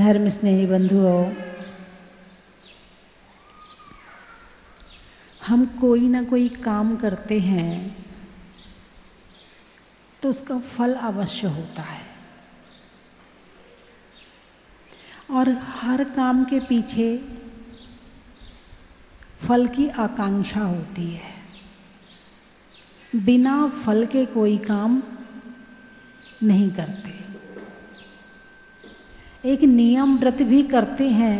धर्म स्नेही बंधुओं, हम कोई ना कोई काम करते हैं तो उसका फल अवश्य होता है और हर काम के पीछे फल की आकांक्षा होती है। बिना फल के कोई काम नहीं करते। एक नियम व्रत भी करते हैं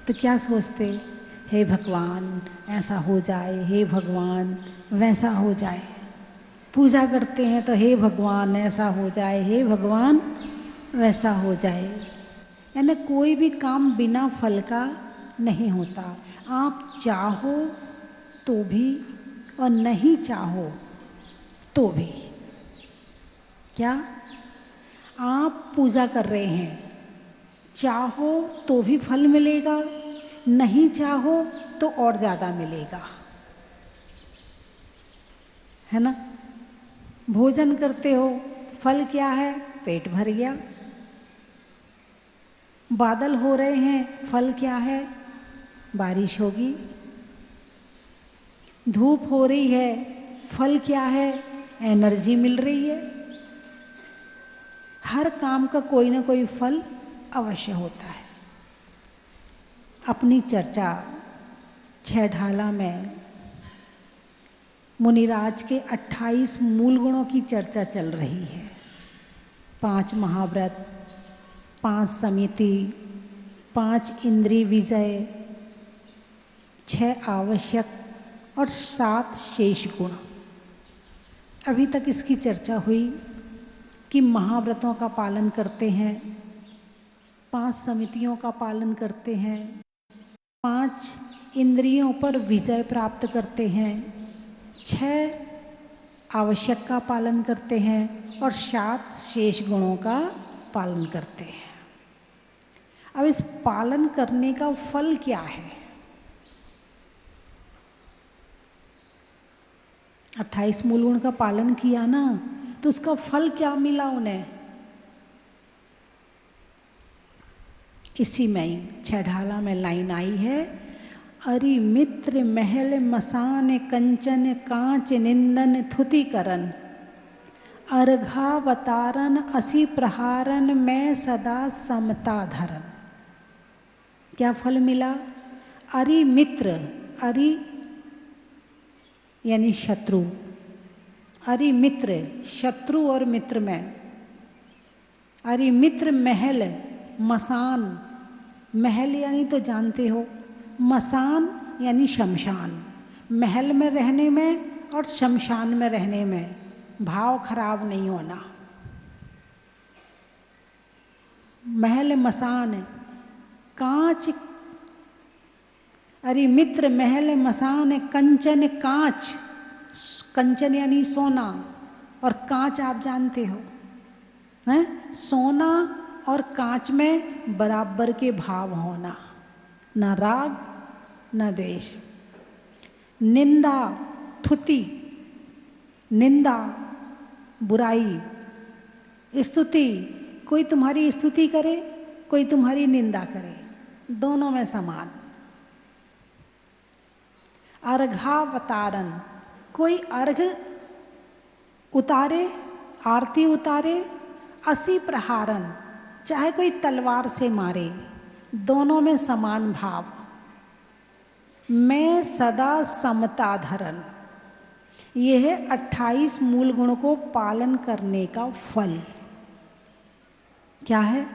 तो क्या सोचते, हे भगवान ऐसा हो जाए, हे भगवान वैसा हो जाए। पूजा करते हैं तो हे भगवान ऐसा हो जाए, हे भगवान वैसा हो जाए। यानी कोई भी काम बिना फल का नहीं होता। आप चाहो तो भी और नहीं चाहो तो भी। क्या आप पूजा कर रहे हैं, चाहो तो भी फल मिलेगा, नहीं चाहो तो और ज़्यादा मिलेगा, है ना। भोजन करते हो, फल क्या है, पेट भर गया। बादल हो रहे हैं, फल क्या है, बारिश होगी। धूप हो रही है, फल क्या है, एनर्जी मिल रही है। हर काम का कोई ना कोई फल अवश्य होता है। अपनी चर्चा छह ढाला में मुनिराज के 28 मूल गुणों की चर्चा चल रही है। 5 महाव्रत, 5 समिति, 5 इंद्रिय विजय, 6 आवश्यक और 7 शेष गुण। अभी तक इसकी चर्चा हुई कि महाव्रतों का पालन करते हैं, 5 समितियों का पालन करते हैं, 5 इंद्रियों पर विजय प्राप्त करते हैं, 6 आवश्यक का पालन करते हैं और 7 शेष गुणों का पालन करते हैं। अब इस पालन करने का फल क्या है? 28 मूल गुण का पालन किया ना, तो उसका फल क्या मिला उन्हें? इसी में ही छह ढाला में लाइन आई है, अरि मित्र महल मसान कंचन कांच निंदन थुति करन, अर्घावतारन असी प्रहारन मैं सदा समता धरन। क्या फल मिला? अरि मित्र, अरि यानी शत्रु, अरि मित्र शत्रु और मित्र में, अरि मित्र महल मसान, महल यानी तो जानते हो, मसान यानी शमशान। महल में रहने में और शमशान में रहने में भाव खराब नहीं होना। महल मसान, कांच, अरे मित्र महल मसान कंचन कांच, कंचन यानी सोना और कांच आप जानते हो, हैं? सोना और कांच में बराबर के भाव होना, न राग न द्वेष। निंदा थुति, निंदा बुराई, स्तुति, कोई तुम्हारी स्तुति करे कोई तुम्हारी निंदा करे, दोनों में समान। अर्घावतारन, कोई अर्घ उतारे, आरती उतारे, असी प्रहारन, चाहे कोई तलवार से मारे, दोनों में समान भाव। मैं सदा समता धरन, यह है 28 मूल गुणों को पालन करने का फल। क्या है?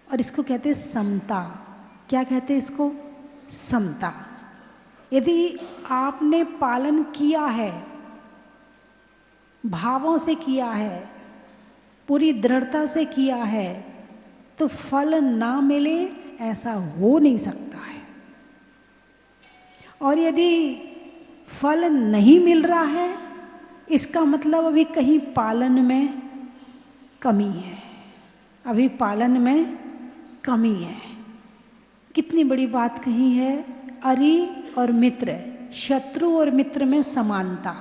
और इसको कहते हैं समता। क्या कहते हैं इसको? समता। यदि आपने पालन किया है, भावों से किया है, पूरी दृढ़ता से किया है, तो फल ना मिले ऐसा हो नहीं सकता है। और यदि फल नहीं मिल रहा है, इसका मतलब अभी कहीं पालन में कमी है, अभी पालन में कमी है। कितनी बड़ी बात कही है, अरि और मित्र, शत्रु और मित्र में समानता।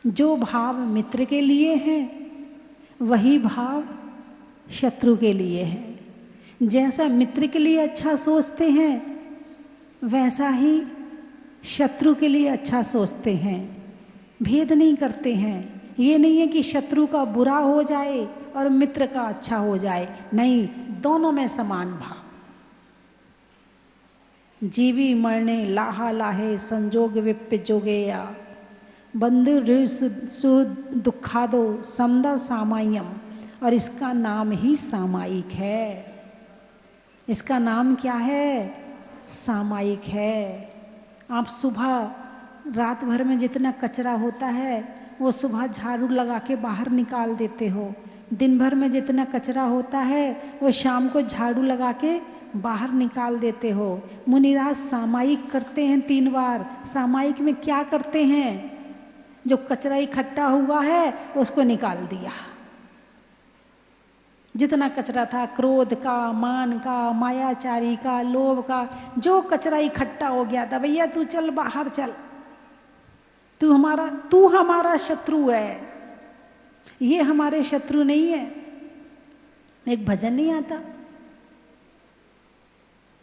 जो भाव मित्र के लिए हैं वही भाव शत्रु के लिए है। जैसा मित्र के लिए अच्छा सोचते हैं वैसा ही शत्रु के लिए अच्छा सोचते हैं, भेद नहीं करते हैं। ये नहीं है कि शत्रु का बुरा हो जाए और मित्र का अच्छा हो जाए, नहीं, दोनों में समान भाव। जीवी मरने लाहा लाहे संजोग विप जोगेया बंधु सु दुखादो समदा सामायम। और इसका नाम ही सामायिक है। इसका नाम क्या है? सामायिक है। आप सुबह रात भर में जितना कचरा होता है वो सुबह झाड़ू लगा के बाहर निकाल देते हो। दिन भर में जितना कचरा होता है वो शाम को झाड़ू लगा के बाहर निकाल देते हो। मुनिराज सामायिक करते हैं 3 बार। सामायिक में क्या करते हैं? जो कचरा इकट्ठा हुआ है उसको निकाल दिया। जितना कचरा था, क्रोध का, मान का, मायाचारी का, लोभ का, जो कचरा इकट्ठा हो गया था, भैया तू चल बाहर चल, तू हमारा शत्रु है, ये हमारे शत्रु नहीं है। एक भजन नहीं आता,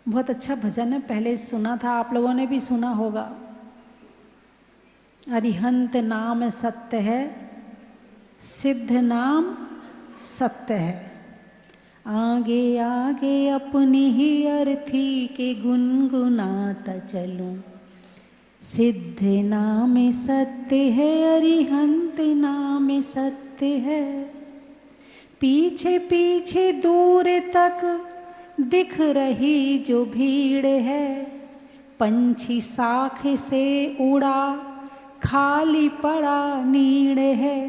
बहुत अच्छा भजन है, पहले सुना था, आप लोगों ने भी सुना होगा। अरिहंत नाम सत्य है, सिद्ध नाम सत्य है, आगे आगे अपनी ही अर्थी के गुनगुनाता चलूं। सिद्ध नाम सत्य है, अरिहंत नाम सत्य है, पीछे पीछे दूर तक दिख रही जो भीड़ है, पंछी साख से उड़ा खाली पड़ा नीड़ है।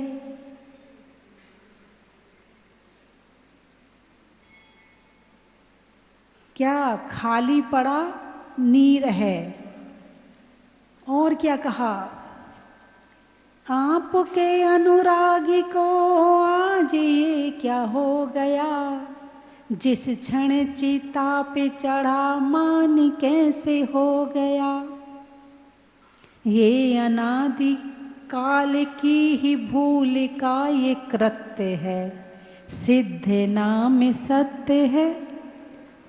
क्या? खाली पड़ा नीर है। और क्या कहा? आपके अनुरागी को आज ये क्या हो गया, जिस क्षण चिता पे चढ़ा मान कैसे हो गया। ये अनादि काल की ही भूल का ये कृत्य है, सिद्ध नाम सत्य है,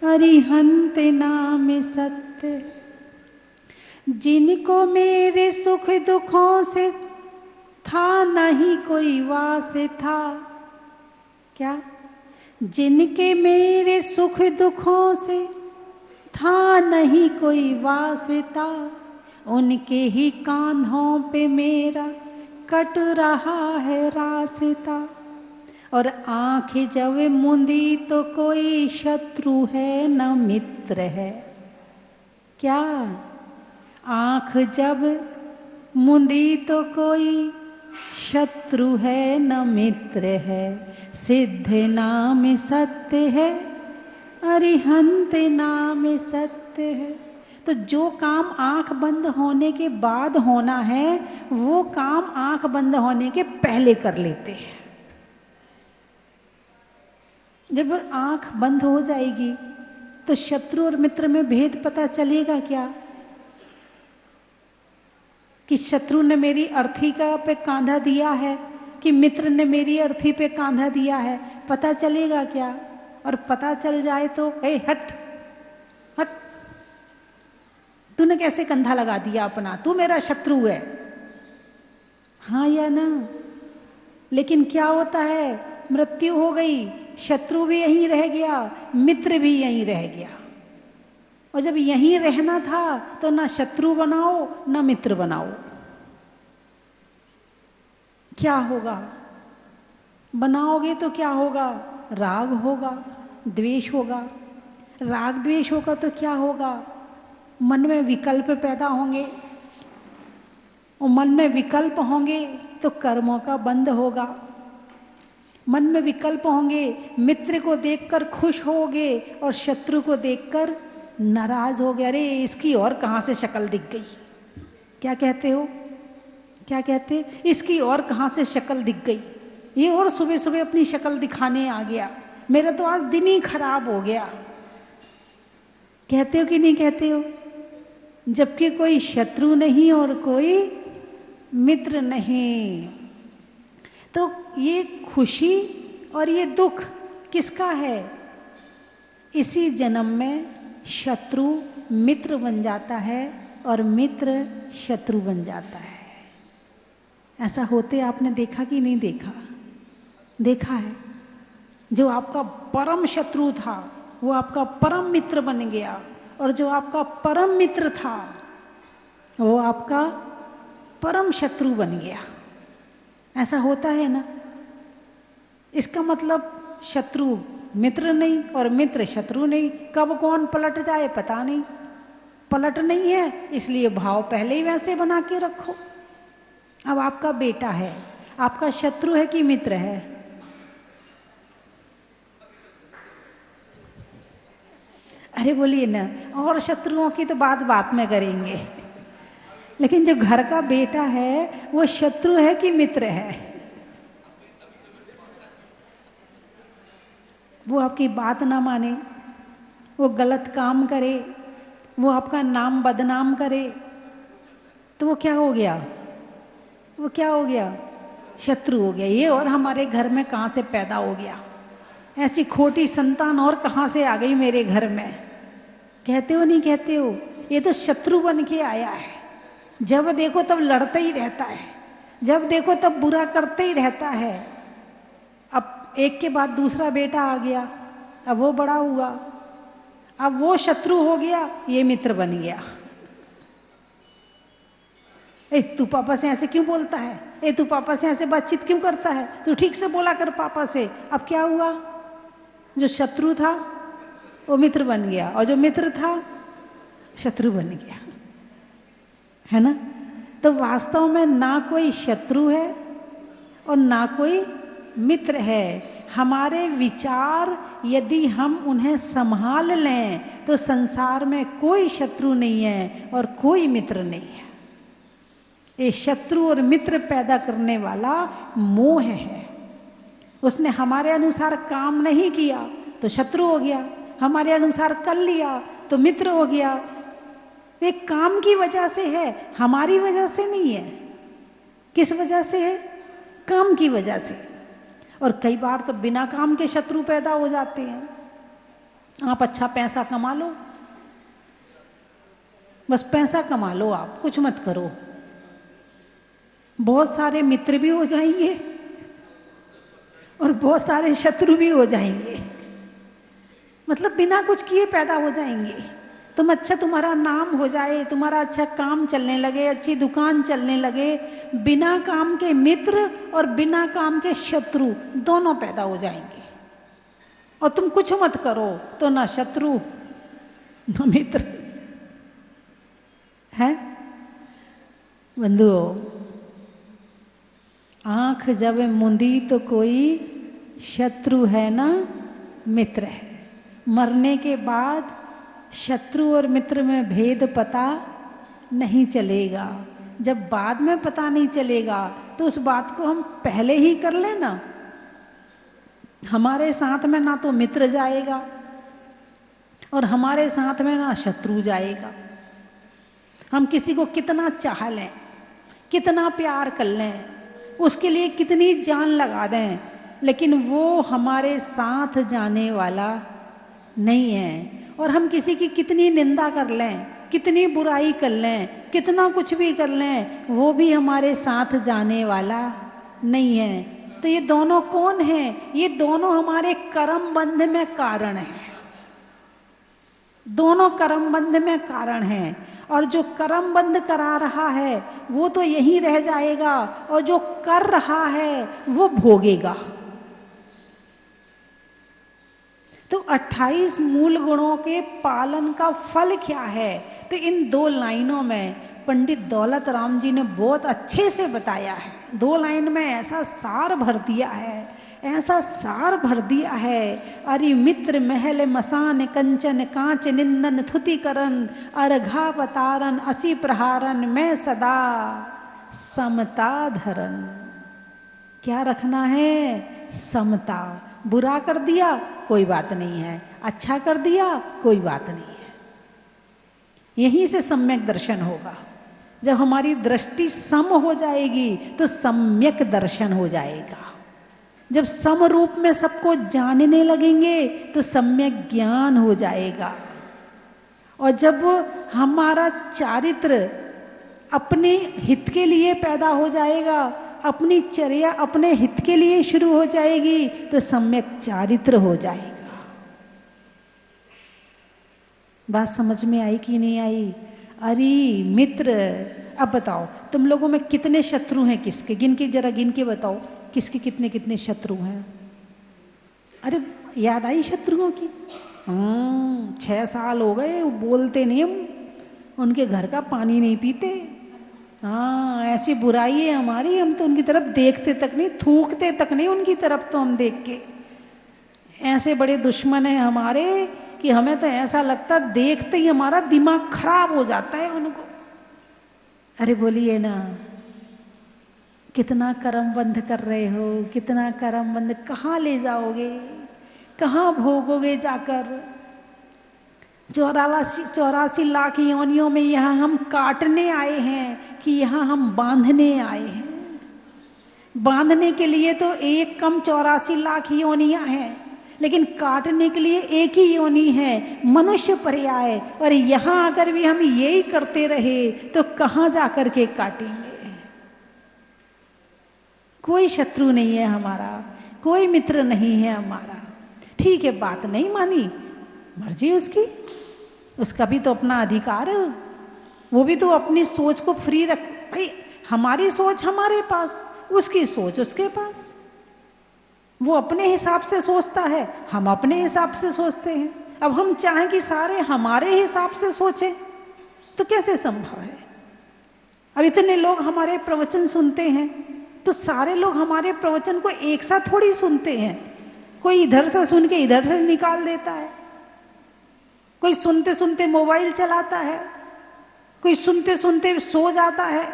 अरिहंत नाम सत्य। जिनको मेरे सुख दुखों से था नहीं कोई वास्ता, क्या? जिनके मेरे सुख दुखों से था नहीं कोई वास्ता, उनके ही कांधों पे मेरा कट रहा है रास्ता। और आँख जब मुंदी तो कोई शत्रु है न मित्र है। क्या? आँख जब मुंदी तो कोई शत्रु है न मित्र है, सिद्ध नाम सत्य है, अरिहंत नाम सत्य है। तो जो काम आँख बंद होने के बाद होना है वो काम आँख बंद होने के पहले कर लेते हैं। जब आंख बंद हो जाएगी तो शत्रु और मित्र में भेद पता चलेगा क्या? कि शत्रु ने मेरी अर्थी का पे कांधा दिया है कि मित्र ने मेरी अर्थी पे कांधा दिया है, पता चलेगा क्या? और पता चल जाए तो ए हट हट, तूने कैसे कंधा लगा दिया अपना, तू मेरा शत्रु है, हाँ या ना? लेकिन क्या होता है? मृत्यु हो गई, शत्रु भी यहीं रह गया, मित्र भी यहीं रह गया। और जब यहीं रहना था तो ना शत्रु बनाओ ना मित्र बनाओ। क्या होगा? बनाओगे तो क्या होगा? राग होगा, द्वेष होगा। राग द्वेष होगा तो क्या होगा? मन में विकल्प पैदा होंगे, और मन में विकल्प होंगे तो कर्मों का बंध होगा। मन में विकल्प होंगे, मित्र को देखकर खुश होगे और शत्रु को देखकर नाराज हो गए, अरे इसकी और कहाँ से शक्ल दिख गई। क्या कहते हो? क्या कहते? इसकी और कहाँ से शक्ल दिख गई, ये और सुबह सुबह अपनी शक्ल दिखाने आ गया, मेरा तो आज दिन ही खराब हो गया। कहते हो कि नहीं कहते हो? जबकि कोई शत्रु नहीं और कोई मित्र नहीं। तो ये खुशी और ये दुख किसका है? इसी जन्म में शत्रु मित्र बन जाता है और मित्र शत्रु बन जाता है। ऐसा होते आपने देखा कि नहीं देखा? देखा है। जो आपका परम शत्रु था वो आपका परम मित्र बन गया, और जो आपका परम मित्र था वो आपका परम शत्रु बन गया। ऐसा होता है ना? इसका मतलब शत्रु मित्र नहीं और मित्र शत्रु नहीं। कब कौन पलट जाए पता नहीं। पलट नहीं है इसलिए भाव पहले ही वैसे बना के रखो। अब आपका बेटा है, आपका शत्रु है कि मित्र है? अरे बोलिए ना। और शत्रुओं की तो बात में करेंगे, लेकिन जो घर का बेटा है वो शत्रु है कि मित्र है? वो आपकी बात ना माने, वो गलत काम करे, वो आपका नाम बदनाम करे, तो वो क्या हो गया? वो क्या हो गया? शत्रु हो गया। ये और हमारे घर में कहाँ से पैदा हो गया? ऐसी खोटी संतान और कहाँ से आ गई मेरे घर में? कहते हो नहीं कहते हो? ये तो शत्रु बन के आया है। जब देखो तब लड़ता ही रहता है, जब देखो तब बुरा करते ही रहता है। अब एक के बाद दूसरा बेटा आ गया, अब वो बड़ा हुआ, अब वो शत्रु हो गया, ये मित्र बन गया। ए तू पापा से ऐसे क्यों बोलता है? ए तू पापा से ऐसे बातचीत क्यों करता है? तू ठीक से बोला कर पापा से। अब क्या हुआ? जो शत्रु था वो मित्र बन गया, और जो मित्र था शत्रु बन गया, है ना? तो वास्तव में ना कोई शत्रु है और ना कोई मित्र है। हमारे विचार यदि हम उन्हें संभाल लें तो संसार में कोई शत्रु नहीं है और कोई मित्र नहीं है। ये शत्रु और मित्र पैदा करने वाला मोह है। उसने हमारे अनुसार काम नहीं किया तो शत्रु हो गया, हमारे अनुसार कर लिया तो मित्र हो गया। ये काम की वजह से है, हमारी वजह से नहीं है। किस वजह से है? काम की वजह से। और कई बार तो बिना काम के शत्रु पैदा हो जाते हैं। आप अच्छा पैसा कमा लो, बस पैसा कमा लो, आप कुछ मत करो, बहुत सारे मित्र भी हो जाएंगे और बहुत सारे शत्रु भी हो जाएंगे। मतलब बिना कुछ किए पैदा हो जाएंगे। तुम अच्छा, तुम्हारा नाम हो जाए, तुम्हारा अच्छा काम चलने लगे, अच्छी दुकान चलने लगे, बिना काम के मित्र और बिना काम के शत्रु दोनों पैदा हो जाएंगे। और तुम कुछ मत करो तो ना शत्रु ना मित्र है। बंधुओं, आंख जब मुंदी तो कोई शत्रु है ना मित्र है। मरने के बाद शत्रु और मित्र में भेद पता नहीं चलेगा। जब बाद में पता नहीं चलेगा तो उस बात को हम पहले ही कर लेना। हमारे साथ में ना तो मित्र जाएगा और हमारे साथ में ना शत्रु जाएगा। हम किसी को कितना चाह लें, कितना प्यार कर लें, उसके लिए कितनी जान लगा दें, लेकिन वो हमारे साथ जाने वाला नहीं है। और हम किसी की कितनी निंदा कर लें, कितनी बुराई कर लें, कितना कुछ भी कर लें, वो भी हमारे साथ जाने वाला नहीं है। तो ये दोनों कौन हैं? ये दोनों हमारे कर्म बंध में कारण हैं। दोनों कर्म बंध में कारण हैं। और जो कर्म बंध करा रहा है वो तो यहीं रह जाएगा, और जो कर रहा है वो भोगेगा। तो 28 मूल गुणों के पालन का फल क्या है? तो इन 2 लाइनों में पंडित दौलत राम जी ने बहुत अच्छे से बताया है। 2 लाइन में ऐसा सार भर दिया है, ऐसा सार भर दिया है। अरि मित्र महल मसान कंचन कांच निंदन थुति करन अर्घावतारन असी प्रहारन मैं सदा समता धरन। क्या रखना है? समता। बुरा कर दिया कोई बात नहीं है, अच्छा कर दिया कोई बात नहीं है। यहीं से सम्यक दर्शन होगा। जब हमारी दृष्टि सम हो जाएगी तो सम्यक दर्शन हो जाएगा। जब सम रूप में सबको जानने लगेंगे तो सम्यक ज्ञान हो जाएगा। और जब हमारा चारित्र अपने हित के लिए पैदा हो जाएगा, अपनी चर्या अपने हित के लिए शुरू हो जाएगी, तो सम्यक चारित्र हो जाएगा। बात समझ में आई कि नहीं आई? अरे मित्र, अब बताओ तुम लोगों में कितने शत्रु हैं? किसके? जरा गिन के बताओ, किसके कितने कितने शत्रु हैं? अरे याद आई शत्रुओं की? 6 साल हो गए, वो बोलते नहीं, हम उनके घर का पानी नहीं पीते। हाँ, ऐसी बुराई है हमारी, हम तो उनकी तरफ देखते तक नहीं, थूकते तक नहीं उनकी तरफ तो हम देख के। ऐसे बड़े दुश्मन हैं हमारे कि हमें तो ऐसा लगता देखते ही हमारा दिमाग खराब हो जाता है उनको। अरे बोलिए ना, कितना कर्म बंध कर रहे हो, कितना कर्म बंध, कहाँ ले जाओगे, कहाँ भोगोगे जाकर? 84 लाख योनियों में यहाँ हम काटने आए हैं कि यहाँ हम बांधने आए हैं? बांधने के लिए तो एक कम 84 लाख योनियां हैं, लेकिन काटने के लिए एक ही योनि है, मनुष्य पर्याय। और यहाँ अगर भी हम यही करते रहे तो कहाँ जाकर के काटेंगे? कोई शत्रु नहीं है हमारा, कोई मित्र नहीं है हमारा। ठीक है, बात नहीं मानी, मर्जी उसकी, उसका भी तो अपना अधिकार है, वो भी तो अपनी सोच को फ्री रख। भाई हमारी सोच हमारे पास, उसकी सोच उसके पास, वो अपने हिसाब से सोचता है, हम अपने हिसाब से सोचते हैं। अब हम चाहें कि सारे हमारे हिसाब से सोचें तो कैसे संभव है? अब इतने लोग हमारे प्रवचन सुनते हैं तो सारे लोग हमारे प्रवचन को एक साथ थोड़ी सुनते हैं। कोई इधर से सुन के इधर से निकाल देता है, कोई सुनते सुनते मोबाइल चलाता है, कोई सुनते सुनते सो जाता है।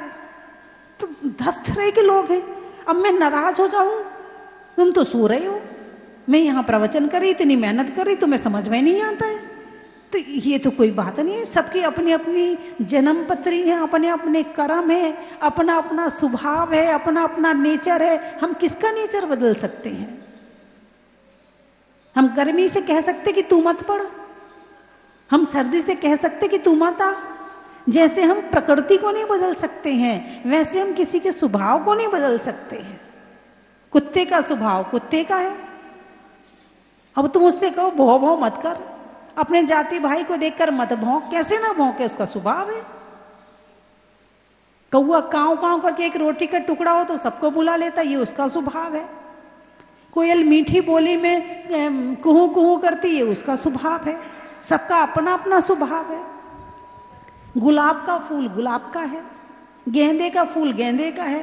तो 10 तरह के लोग हैं। अब मैं नाराज हो जाऊं, तुम तो सो रहे हो, मैं यहाँ प्रवचन कर रही, इतनी मेहनत कर रही, तुम्हें समझ में नहीं आता है, तो ये तो कोई बात नहीं है। सबकी अपनी अपनी जन्म पत्री है, अपने अपने कर्म है, अपना अपना स्वभाव है, अपना अपना नेचर है। हम किसका नेचर बदल सकते हैं? हम गर्मी से कह सकते कि तू मत पढ़, हम सर्दी से कह सकते कि तू मत आ। जैसे हम प्रकृति को नहीं बदल सकते हैं, वैसे हम किसी के स्वभाव को नहीं बदल सकते हैं। कुत्ते का स्वभाव कुत्ते का है। अब तुम उससे कहो भौ भौ मत कर, अपने जाति भाई को देखकर मत भौंक, कैसे ना भौंके, उसका स्वभाव है। कौआ कांव कांव करके एक रोटी का टुकड़ा हो तो सबको बुला लेता, ये उसका स्वभाव है। कोयल मीठी बोली में कुहू कुहू करती है, उसका स्वभाव है। सबका अपना अपना स्वभाव है। गुलाब का फूल गुलाब का है, गेंदे का फूल गेंदे का है,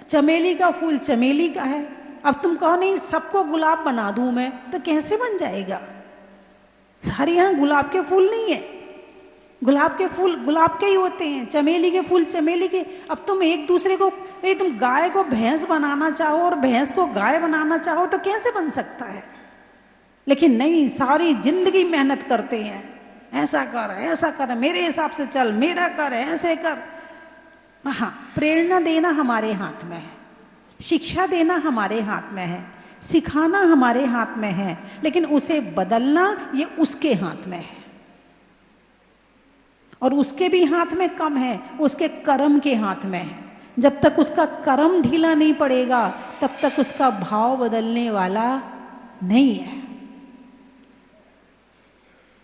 चमेली का फूल चमेली का है। अब तुम कहो नहीं सबको गुलाब बना दूं मैं, तो कैसे बन जाएगा? सारे यहाँ गुलाब के फूल नहीं है, गुलाब के फूल गुलाब के ही होते हैं, चमेली के फूल चमेली के। अब तुम एक दूसरे को, तुम गाय को भैंस बनाना चाहो और भैंस को गाय बनाना चाहो तो कैसे बन सकता है? लेकिन नहीं, सारी जिंदगी मेहनत करते हैं, ऐसा कर, मेरे हिसाब से चल, मेरा कर, ऐसे कर। हाँ, प्रेरणा देना हमारे हाथ में है, शिक्षा देना हमारे हाथ में है, सिखाना हमारे हाथ में है, लेकिन उसे बदलना ये उसके हाथ में है। और उसके भी हाथ में कम है, उसके कर्म के हाथ में है। जब तक उसका कर्म ढीला नहीं पड़ेगा तब तक उसका भाव बदलने वाला नहीं है।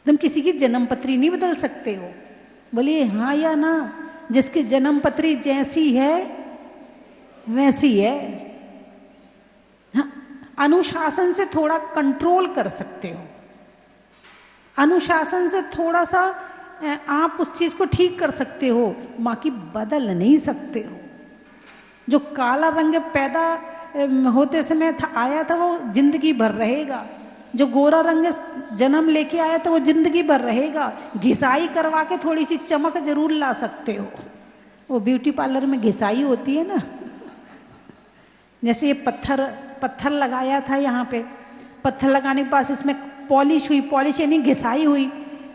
तुम किसी की जन्म पत्री नहीं बदल सकते हो, बोलिए हाँ या ना। जिसकी जन्म पत्री जैसी है वैसी है। हाँ, अनुशासन से थोड़ा कंट्रोल कर सकते हो, अनुशासन से थोड़ा सा आप उस चीज को ठीक कर सकते हो, बाकी बदल नहीं सकते हो। जो काला रंग पैदा होते समय आया था वो जिंदगी भर रहेगा, जो गोरा रंग जन्म लेके आया था वो जिंदगी भर रहेगा। घिसाई करवा के थोड़ी सी चमक जरूर ला सकते हो। वो ब्यूटी पार्लर में घिसाई होती है ना, जैसे ये पत्थर लगाया था, यहाँ पे पत्थर लगाने के पास इसमें पॉलिश हुई, पॉलिश यानी घिसाई हुई,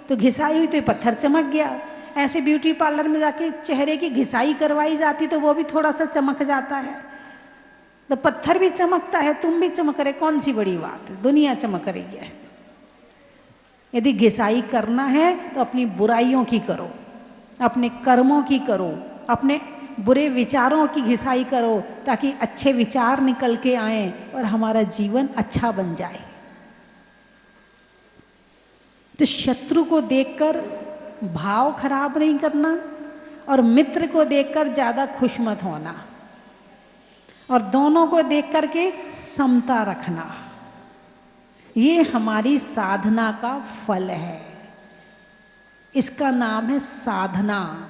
तो घिसाई हुई तो ये पत्थर चमक गया। ऐसे ब्यूटी पार्लर में जाके चेहरे की घिसाई करवाई जाती तो वो भी थोड़ा सा चमक जाता है। तो पत्थर भी चमकता है, तुम भी चमक रहे, कौन सी बड़ी बात है, दुनिया चमक रही है। यदि घिसाई करना है तो अपनी बुराइयों की करो, अपने कर्मों की करो, अपने बुरे विचारों की घिसाई करो, ताकि अच्छे विचार निकल के आए और हमारा जीवन अच्छा बन जाए। तो शत्रु को देखकर भाव खराब नहीं करना और मित्र को देखकर ज्यादा खुश मत होना, और दोनों को देख करके समता रखना। ये हमारी साधना का फल है, इसका नाम है साधना।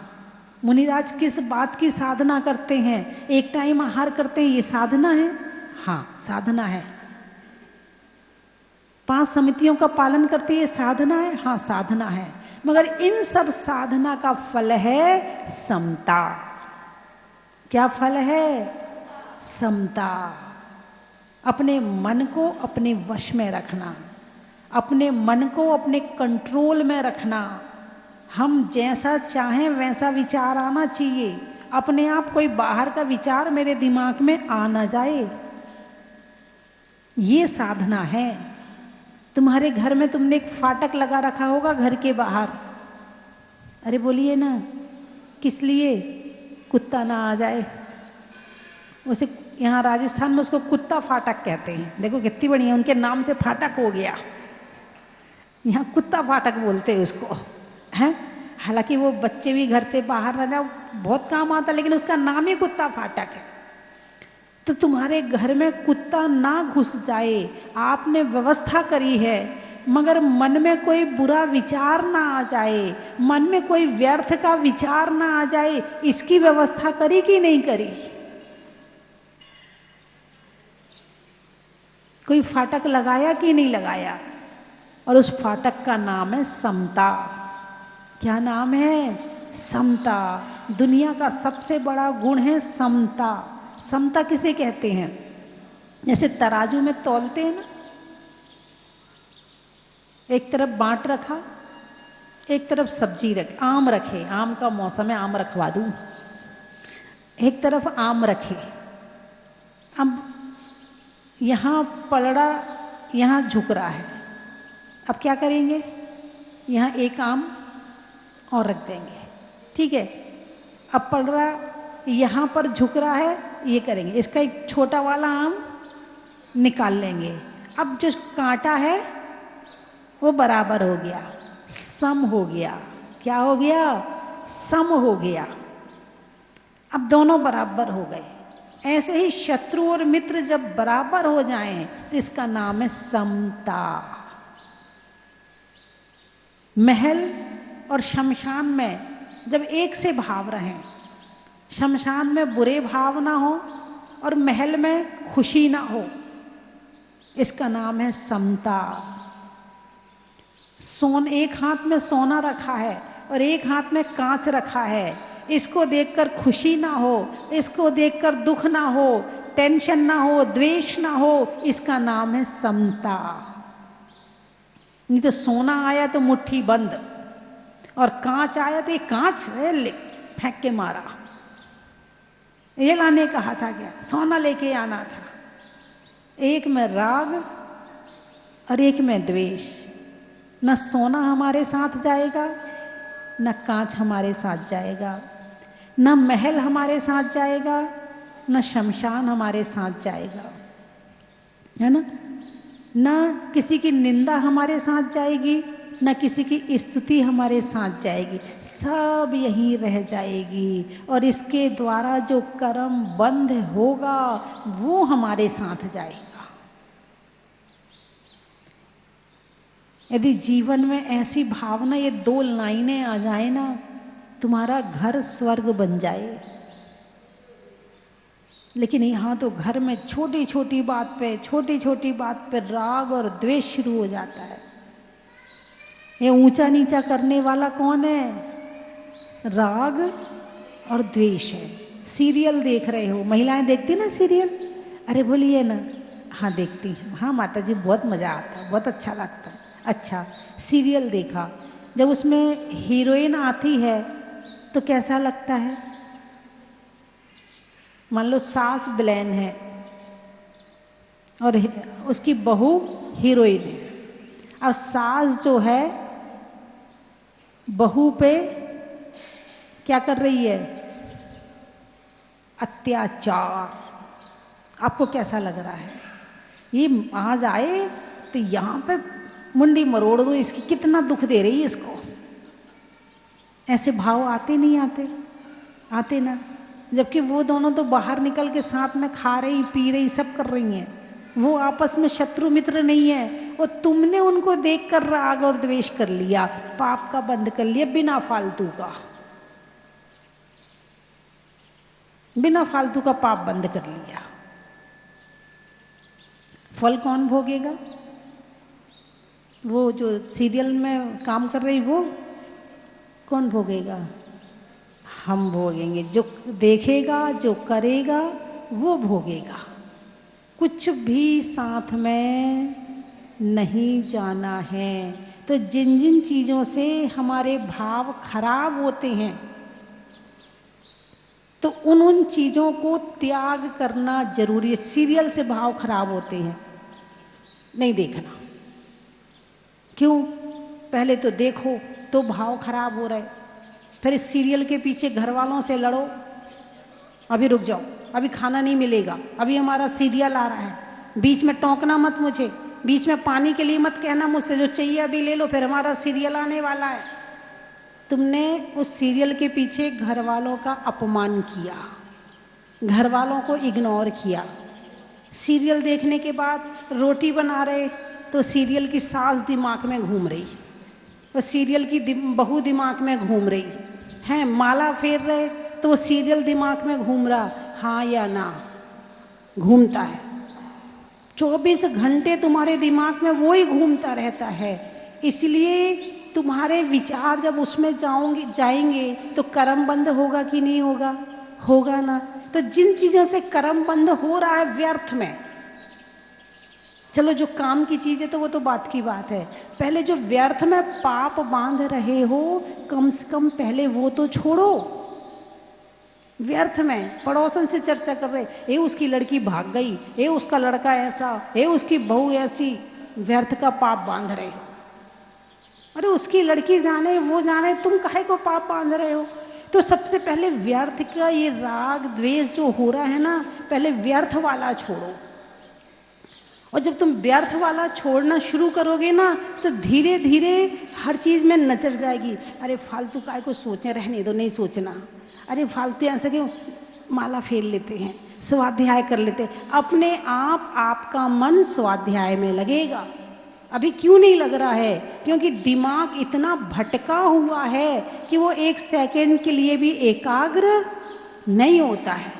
मुनिराज किस बात की साधना करते हैं? एक टाइम आहार करते हैं, ये साधना है? हाँ साधना है। 5 समितियों का पालन करते हैं, ये साधना है? हाँ साधना है। मगर इन सब साधना का फल है समता। क्या फल है? समता। अपने मन को अपने वश में रखना, अपने मन को अपने कंट्रोल में रखना। हम जैसा चाहें वैसा विचार आना चाहिए, अपने आप कोई बाहर का विचार मेरे दिमाग में आ ना जाए। ये साधना है। तुम्हारे घर में तुमने एक फाटक लगा रखा होगा घर के बाहर, अरे बोलिए ना, किस लिए? कुत्ता ना आ जाए। उसे यहाँ राजस्थान में उसको कुत्ता फाटक कहते हैं। देखो कितनी बढ़िया, उनके नाम से फाटक हो गया। यहाँ कुत्ता फाटक बोलते हैं उसको, हैं? हालांकि वो बच्चे भी घर से बाहर ना जाओ, बहुत काम आता, लेकिन उसका नाम ही कुत्ता फाटक है। तो तुम्हारे घर में कुत्ता ना घुस जाए, आपने व्यवस्था करी है, मगर मन में कोई बुरा विचार ना आ जाए, मन में कोई व्यर्थ का विचार ना आ जाए, इसकी व्यवस्था करी कि नहीं करी? कोई फाटक लगाया कि नहीं लगाया? और उस फाटक का नाम है समता। क्या नाम है? समता। दुनिया का सबसे बड़ा गुण है समता। समता किसे कहते हैं? जैसे तराजू में तौलते हैं ना, एक तरफ बांट रखा, एक तरफ सब्जी रखे, आम रखे, आम का मौसम है, आम रखवा दूं, एक तरफ आम रखे। अब यहाँ पलड़ा यहाँ झुक रहा है, अब क्या करेंगे? यहाँ एक आम और रख देंगे, ठीक है। अब पलड़ा यहाँ पर झुक रहा है, ये करेंगे, इसका एक छोटा वाला आम निकाल लेंगे। अब जो कांटा है वो बराबर हो गया, सम हो गया। क्या हो गया? सम हो गया। अब दोनों बराबर हो गए। ऐसे ही शत्रु और मित्र जब बराबर हो जाएं तो इसका नाम है समता। महल और शमशान में जब एक से भाव रहें, शमशान में बुरे भाव ना हो और महल में खुशी ना हो, इसका नाम है समता। एक हाथ में सोना रखा है और एक हाथ में कांच रखा है, इसको देखकर खुशी ना हो, इसको देखकर दुख ना हो, टेंशन ना हो, द्वेष ना हो, इसका नाम है समता। नहीं तो सोना आया तो मुट्ठी बंद, और कांच आया तो ये कांच फेंक के मारा। ये लाने कहा था क्या? सोना लेके आना था। एक में राग और एक में द्वेष। न सोना हमारे साथ जाएगा, न कांच हमारे साथ जाएगा, न महल हमारे साथ जाएगा, न शमशान हमारे साथ जाएगा, है ना? न किसी की निंदा हमारे साथ जाएगी, न किसी की स्तुति हमारे साथ जाएगी, सब यहीं रह जाएगी। और इसके द्वारा जो कर्म बंध होगा वो हमारे साथ जाएगा। यदि जीवन में ऐसी भावना, ये 2 लाइनें आ जाए ना, तुम्हारा घर स्वर्ग बन जाए। लेकिन यहाँ तो घर में छोटी छोटी बात पे राग और द्वेष शुरू हो जाता है। ये ऊंचा नीचा करने वाला कौन है? राग और द्वेष है। सीरियल देख रहे हो, महिलाएं देखती ना सीरियल? अरे बोलिए ना, हाँ देखती हैं। हाँ माता जी, बहुत मज़ा आता है, बहुत अच्छा लगता है। अच्छा, सीरियल देखा, जब उसमें हीरोइन आती है तो कैसा लगता है? मान लो सास विलेन है और उसकी बहू हीरोइन है। और सास जो है बहू पे क्या कर रही है? अत्याचार। आपको कैसा लग रहा है? ये आज आए तो यहाँ पे मुंडी मरोड़ दो इसकी, कितना दुख दे रही है इसको। ऐसे भाव आते नहीं आते? आते ना। जबकि वो दोनों तो बाहर निकल के साथ में खा रही पी रही सब कर रही हैं, वो आपस में शत्रु मित्र नहीं है। और तुमने उनको देखकर राग और द्वेष कर लिया, पाप का बंद कर लिया बिना फालतू का, बिना फालतू का पाप बंद कर लिया। फल कौन भोगेगा? वो जो सीरियल में काम कर रही वो कौन भोगेगा? हम भोगेंगे। जो देखेगा जो करेगा वो भोगेगा। कुछ भी साथ में नहीं जाना है। तो जिन जिन चीज़ों से हमारे भाव खराब होते हैं तो उन चीज़ों को त्याग करना जरूरी है। सीरियल से भाव खराब होते हैं, नहीं देखना। क्यों? पहले तो देखो तो भाव खराब हो रहे, फिर इस सीरियल के पीछे घर वालों से लड़ो, अभी रुक जाओ, अभी खाना नहीं मिलेगा, अभी हमारा सीरियल आ रहा है, बीच में टोकना मत मुझे, बीच में पानी के लिए मत कहना मुझसे, जो चाहिए अभी ले लो, फिर हमारा सीरियल आने वाला है। तुमने उस सीरियल के पीछे घर वालों का अपमान किया, घर वालों को इग्नोर किया। सीरियल देखने के बाद रोटी बना रहे तो सीरियल की सास दिमाग में घूम रही और सीरियल की बहू दिमाग में घूम रही है। माला फेर रहे तो वो सीरियल दिमाग में घूम रहा, हाँ या ना, घूमता है। 24 घंटे तुम्हारे दिमाग में वो ही घूमता रहता है। इसलिए तुम्हारे विचार जब उसमें जाएंगे तो कर्म बंद होगा कि नहीं होगा? होगा ना। तो जिन चीज़ों से कर्म बंद हो रहा है व्यर्थ में, चलो जो काम की चीज़ है तो वो तो बात की बात है, पहले जो व्यर्थ में पाप बांध रहे हो कम से कम पहले वो तो छोड़ो। व्यर्थ में पड़ोसन से चर्चा कर रहे, ये उसकी लड़की भाग गई, ये उसका लड़का ऐसा, ये उसकी बहू ऐसी, व्यर्थ का पाप बांध रहे हो। अरे उसकी लड़की जाने वो जाने, तुम काहे को पाप बांध रहे हो? तो सबसे पहले व्यर्थ का ये राग द्वेष जो हो रहा है ना, पहले व्यर्थ वाला छोड़ो। और जब तुम व्यर्थ वाला छोड़ना शुरू करोगे ना तो धीरे धीरे हर चीज़ में नजर जाएगी। अरे फालतू काय को सोचे, रहने दो, नहीं सोचना। अरे फालतू ऐसे क्यों, माला फेर लेते हैं, स्वाध्याय कर लेते हैं। अपने आप आपका मन स्वाध्याय में लगेगा। अभी क्यों नहीं लग रहा है? क्योंकि दिमाग इतना भटका हुआ है कि वो 1 सेकंड के लिए भी एकाग्र नहीं होता है।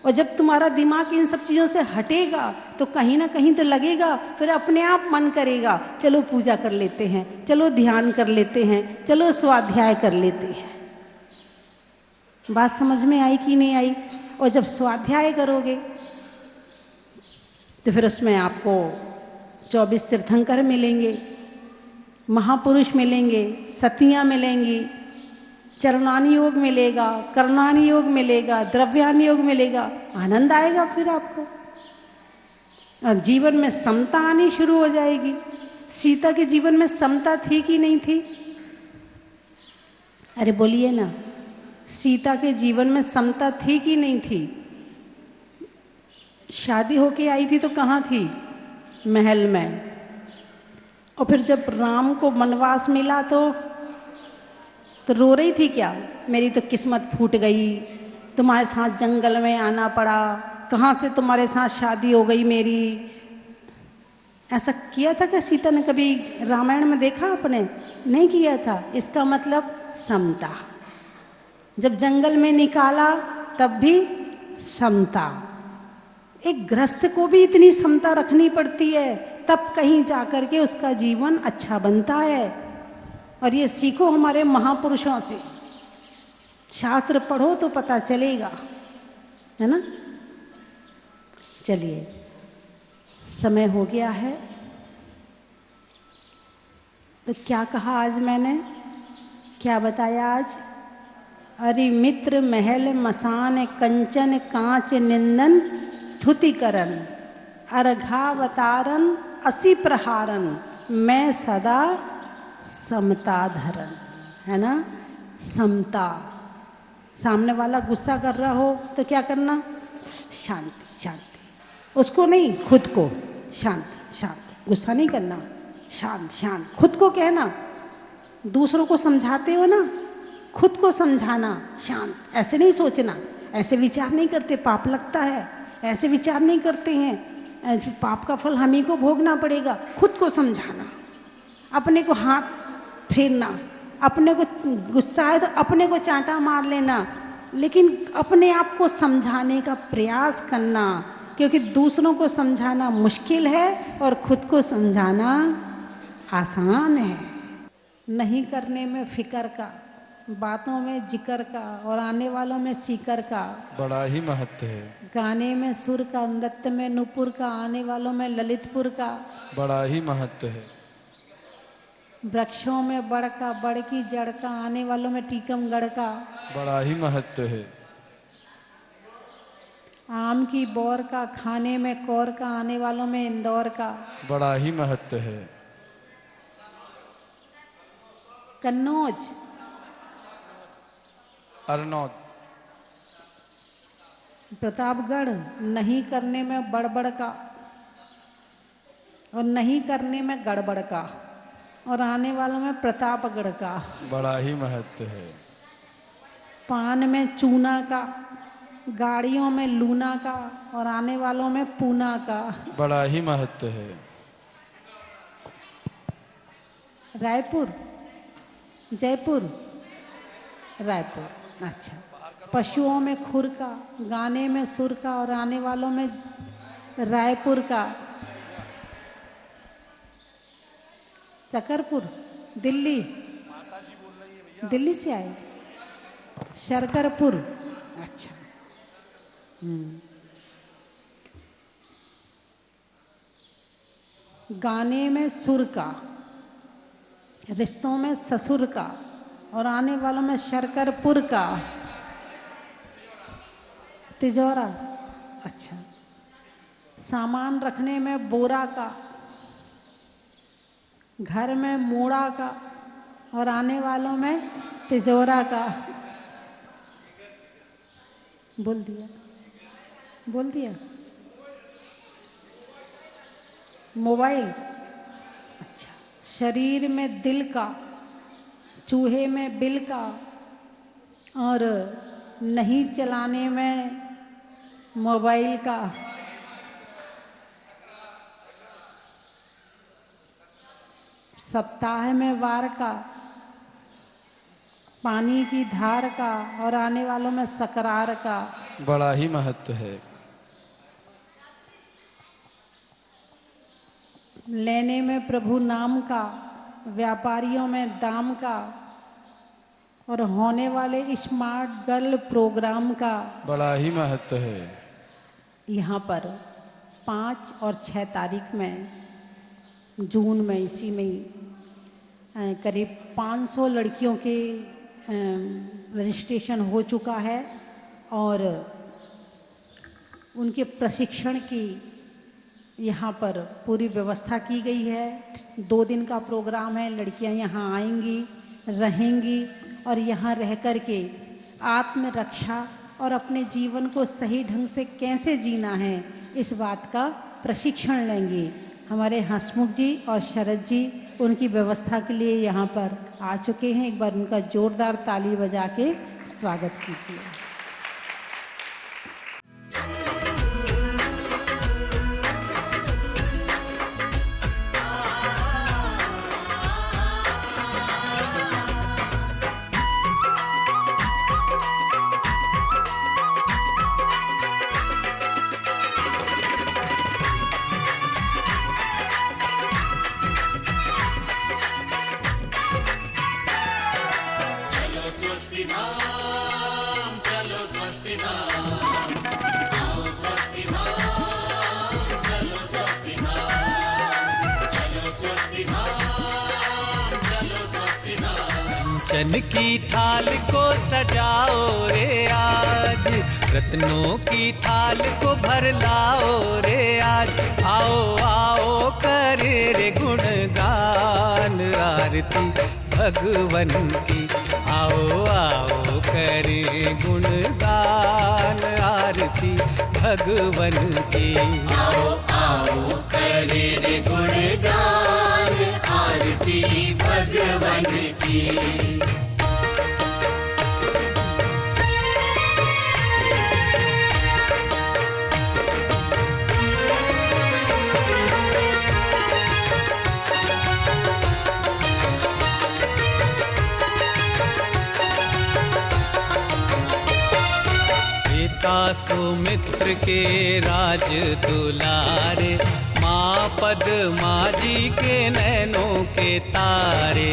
और जब तुम्हारा दिमाग इन सब चीज़ों से हटेगा तो कहीं ना कहीं तो लगेगा, फिर अपने आप मन करेगा चलो पूजा कर लेते हैं, चलो ध्यान कर लेते हैं, चलो स्वाध्याय कर लेते हैं। बात समझ में आई कि नहीं आई? और जब स्वाध्याय करोगे तो फिर उसमें आपको 24 तीर्थंकर मिलेंगे, महापुरुष मिलेंगे, सतियाँ मिलेंगी, चरणानी योग मिलेगा, कर्णानी योग मिलेगा, द्रव्यानी योग मिलेगा। आनंद आएगा फिर आपको और जीवन में समता आनी शुरू हो जाएगी। सीता के जीवन में समता थी कि नहीं थी? अरे बोलिए ना, सीता के जीवन में समता थी कि नहीं थी? शादी होके आई थी तो कहाँ थी? महल में। और फिर जब राम को वनवास मिला तो रो रही थी क्या? मेरी तो किस्मत फूट गई, तुम्हारे साथ जंगल में आना पड़ा, कहाँ से तुम्हारे साथ शादी हो गई मेरी। ऐसा किया था क्या सीता ने कभी रामायण में देखा आपने? नहीं किया था। इसका मतलब समता। जब जंगल में निकाला तब भी समता। एक गृहस्थ को भी इतनी समता रखनी पड़ती है, तब कहीं जाकर के उसका जीवन अच्छा बनता है। और ये सीखो हमारे महापुरुषों से। शास्त्र पढ़ो तो पता चलेगा, है ना? चलिए, समय हो गया है। तो क्या कहा आज मैंने? क्या बताया आज? अरे मित्र महल मसान कंचन कांच निंदन थुतिकरण। अर्घावतारन असी प्रहारन, मैं सदा समता धरन, है ना। समता, सामने वाला गुस्सा कर रहा हो तो क्या करना, शांति शांति, उसको नहीं खुद को, शांत शांत, गुस्सा नहीं करना, शांत शांत, खुद को कहना। दूसरों को समझाते हो ना, खुद को समझाना, शांत, ऐसे नहीं सोचना, ऐसे विचार नहीं करते, पाप लगता है, ऐसे विचार नहीं करते हैं, पाप का फल हम ही को भोगना पड़ेगा। खुद को समझाना, अपने को हाथ फेरना, अपने को गुस्सा है तो अपने को चांटा मार लेना, लेकिन अपने आप को समझाने का प्रयास करना, क्योंकि दूसरों को समझाना मुश्किल है और खुद को समझाना आसान है। नहीं करने में फिक्र का, बातों में जिक्र का और आने वालों में सीकर का बड़ा ही महत्व है। गाने में सुर का, नृत्य में नुपुर का, आने वालों में ललितपुर का बड़ा ही महत्व है। वृक्षों में बड़ का, बड़ की जड़ का, आने वालों में टीकमगढ़ का बड़ा ही महत्व है। आम की बौर का, खाने में कौर का, आने वालों में इंदौर का बड़ा ही महत्व है। कन्नौज, अरनौद, प्रतापगढ़, नहीं करने में बड़बड़ का और नहीं करने में गड़बड़ का और आने वालों में प्रतापगढ़ का बड़ा ही महत्व है। पान में चूना का, गाड़ियों में लूना का और आने वालों में पूना का बड़ा ही महत्व है। रायपुर, जयपुर, रायपुर, अच्छा। पशुओं में खुर का, गाने में सुर का और आने वालों में रायपुर का। शकरपुर, दिल्ली, दिल्ली से आए, शकरपुर, अच्छा। गाने में सुर का, रिश्तों में ससुर का और आने वालों में शकरपुर का। तिजोरा, अच्छा। सामान रखने में बोरा का, घर में मोड़ा का और आने वालों में तिजोरा का। बोल दिया, बोल दिया। मोबाइल, अच्छा। शरीर में दिल का, चूहे में बिल का और नहीं चलाने में मोबाइल का। सप्ताह में वार का, पानी की धार का और आने वालों में सकरार का बड़ा ही महत्व है। लेने में प्रभु नाम का, व्यापारियों में दाम का और होने वाले स्मार्ट गर्ल प्रोग्राम का बड़ा ही महत्व है। यहाँ पर 5 और 6 तारीख में, जून में, इसी में ही करीब 500 लड़कियों के रजिस्ट्रेशन हो चुका है और उनके प्रशिक्षण की यहाँ पर पूरी व्यवस्था की गई है। 2 दिन का प्रोग्राम है। लड़कियाँ यहाँ आएंगी, रहेंगी और यहाँ रह कर के आत्मरक्षा और अपने जीवन को सही ढंग से कैसे जीना है इस बात का प्रशिक्षण लेंगी। हमारे हंसमुख जी और शरद जी उनकी व्यवस्था के लिए यहाँ पर आ चुके हैं। एक बार उनका जोरदार ताली बजा के स्वागत कीजिए। कंचन की थाल को सजाओ रे आज, रत्नों की थाल को भर लाओ रे आज, आओ आओ करे रे गुणगान आरती भगवन की, आओ आओ करे गुणगान आरती भगवन की। आओ आओ करे रे गुणगान आरती भगवन की। सुमित्र के राज दुलारे, माँ पद्मा जी के नैनों के तारे।